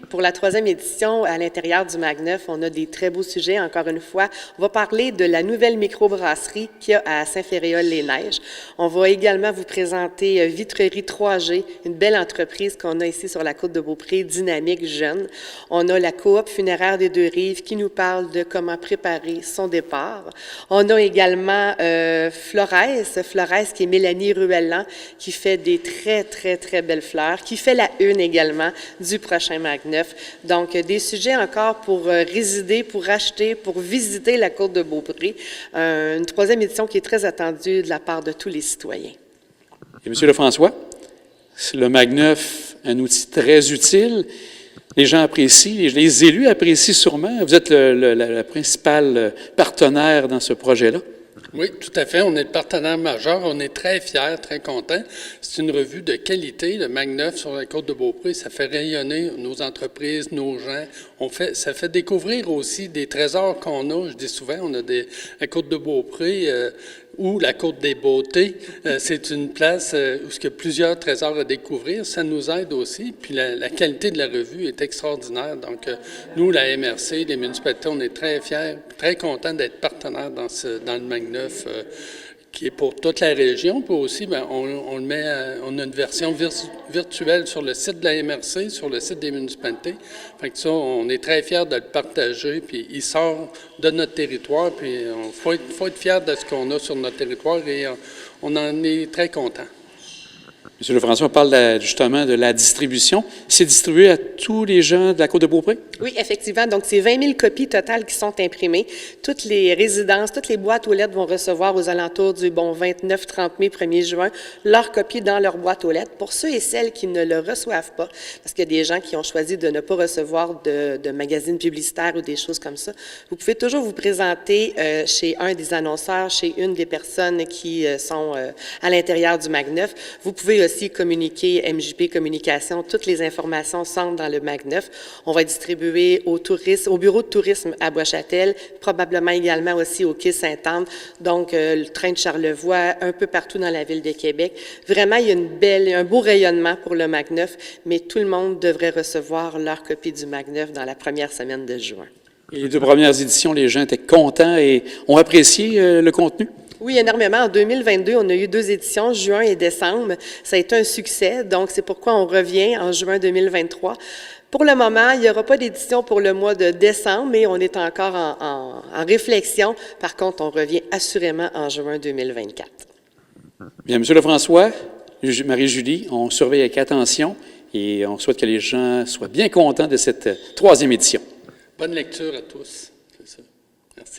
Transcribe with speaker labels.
Speaker 1: Pour la 3e édition, à l'intérieur du Mag9, on a des très beaux sujets. Encore une fois, on va parler de la nouvelle microbrasserie qu'il y a à Saint-Féréol-les-Neiges. On va également vous présenter Vitrerie 3G, une belle entreprise qu'on a ici sur la côte de Beaupré, dynamique, jeune. On a la coop funéraire des Deux-Rives qui nous parle de comment préparer son départ. On a également Flores qui est Mélanie Ruellan, qui fait des très, très, très belles fleurs, qui fait la une également du prochain Mag9. Donc, des sujets encore pour résider, pour acheter, pour visiter la côte de Beaupré. Une 3e édition qui est très attendue de la part de tous les citoyens.
Speaker 2: Et M. Lefrançois, le Mag9, un outil très utile. Les gens apprécient, les élus apprécient sûrement. Vous êtes le principal partenaire dans ce projet-là.
Speaker 3: Oui, tout à fait. On est le partenaire majeur. On est très fiers, très contents. C'est une revue de qualité, le Mag9 sur la côte de Beaupré. Ça fait rayonner nos entreprises, nos gens. Ça fait découvrir aussi des trésors qu'on a. Je dis souvent, on a la côte de Beaupré ou la côte des Beautés. C'est une place où il y a plusieurs trésors à découvrir. Ça nous aide aussi. Puis la qualité de la revue est extraordinaire. Donc, nous, la MRC, les municipalités, on est très fiers, très contents d'être partenaires dans le Mag9 qui est pour toute la région. Puis aussi, on a une version virtuelle sur le site de la MRC, sur le site des municipalités. Fait que ça, on est très fiers de le partager, puis il sort de notre territoire, puis il faut être fiers de ce qu'on a sur notre territoire et on en est très contents.
Speaker 2: M. Lefrançois, on parle justement de la distribution. C'est distribué à tous les gens de la côte de Beaupré?
Speaker 1: Oui, effectivement. Donc, c'est 20 000 copies totales qui sont imprimées. Toutes les résidences, toutes les boîtes aux lettres vont recevoir aux alentours du 29-30 mai, 1er juin, leur copie dans leur boîte aux lettres. Pour ceux et celles qui ne le reçoivent pas, parce qu'il y a des gens qui ont choisi de ne pas recevoir de magazines publicitaires ou des choses comme ça, vous pouvez toujours vous présenter chez un des annonceurs, chez une des personnes qui sont à l'intérieur du Mag9. Vous pouvez aussi communiquer MJP Communication. Toutes les informations sont dans le Mag9. On va distribuer au bureau de tourisme à Bois-Châtel, probablement également aussi au quai Sainte-Anne, donc le train de Charlevoix, un peu partout dans la ville de Québec. Vraiment, il y a un beau rayonnement pour le Mag9, mais tout le monde devrait recevoir leur copie du Mag9 dans la première semaine de juin.
Speaker 2: Et les 2 premières éditions, les gens étaient contents et ont apprécié le contenu?
Speaker 1: Oui, énormément. En 2022, on a eu 2 éditions, juin et décembre. Ça a été un succès, donc c'est pourquoi on revient en juin 2023. Pour le moment, il n'y aura pas d'édition pour le mois de décembre, mais on est encore en réflexion. Par contre, on revient assurément en juin 2024.
Speaker 2: Bien, M. Lefrançois, Marie-Julie, on surveille avec attention et on souhaite que les gens soient bien contents de cette 3e édition.
Speaker 3: Bonne lecture à tous. C'est ça. Merci.